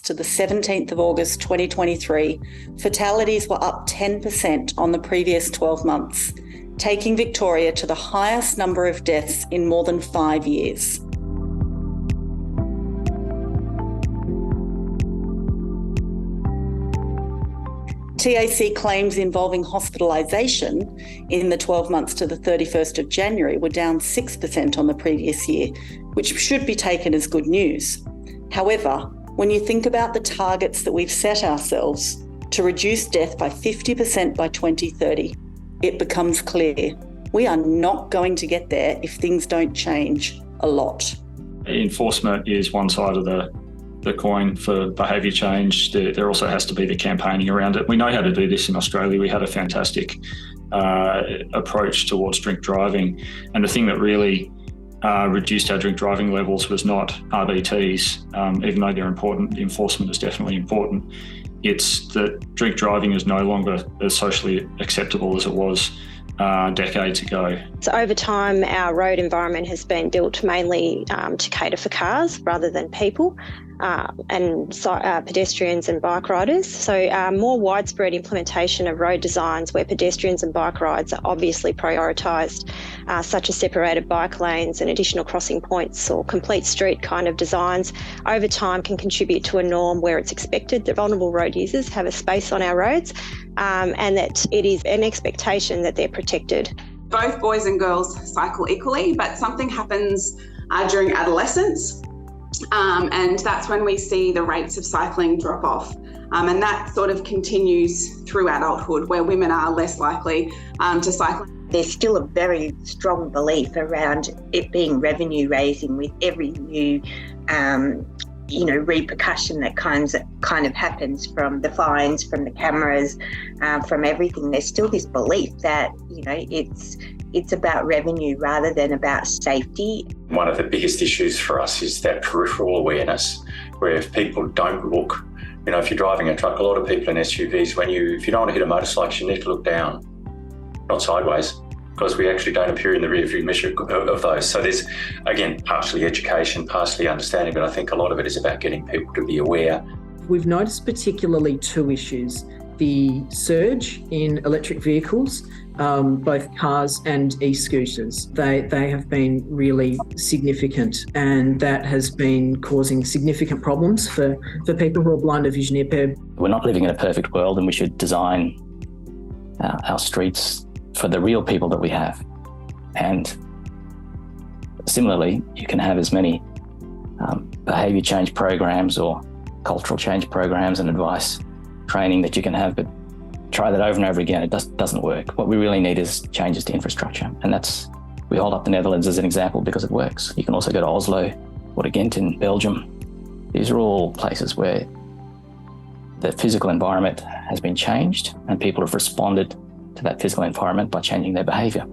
to the 17th of August 2023, fatalities were up 10% on the previous 12 months, taking Victoria to the highest number of deaths in more than 5 years. TAC claims involving hospitalisation in the 12 months to the 31st of January were down 6% on the previous year, which should be taken as good news. However, when you think about the targets that we've set ourselves to reduce death by 50% by 2030, it becomes clear we are not going to get there if things don't change a lot. Enforcement is one side of the coin for behaviour change. There also has to be the campaigning around it. We know how to do this in Australia. We had a fantastic approach towards drink driving. And the thing that really reduced our drink driving levels was not RBTs, even though they're important. Enforcement is definitely important. It's that drink driving is no longer as socially acceptable as it was decades ago. So over time, our road environment has been built mainly to cater for cars rather than people and pedestrians and bike riders. So more widespread implementation of road designs where pedestrians and bike rides are obviously prioritised, such as separated bike lanes and additional crossing points or complete street kind of designs, over time can contribute to a norm where it's expected that vulnerable road users have a space on our roads and that it is an expectation that they're protected. Both boys and girls cycle equally, but something happens during adolescence, and that's when we see the rates of cycling drop off. And that sort of continues through adulthood, where women are less likely to cycle. There's still a very strong belief around it being revenue raising with every new repercussion that kind of happens from the fines, from the cameras, from everything. There's still this belief that, it's about revenue rather than about safety. One of the biggest issues for us is that peripheral awareness, where if people don't look, if you're driving a truck, a lot of people in SUVs, if you don't want to hit a motorcycle, you need to look down, not sideways, because we actually don't appear in the rearview mirror of those. So there's, again, partially education, partially understanding, but I think a lot of it is about getting people to be aware. We've noticed particularly two issues: the surge in electric vehicles, both cars and e-scooters. They have been really significant, and that has been causing significant problems for people who are blind or vision impaired. We're not living in a perfect world, and we should design our streets for the real people that we have. And similarly, you can have as many behaviour change programs or cultural change programs and advice training that you can have, but try that over and over again, it doesn't work. What we really need is changes to infrastructure, and we hold up the Netherlands as an example because it works. You can also go to Oslo or to Ghent in Belgium. These are all places where the physical environment has been changed and people have responded to that physical environment by changing their behaviour.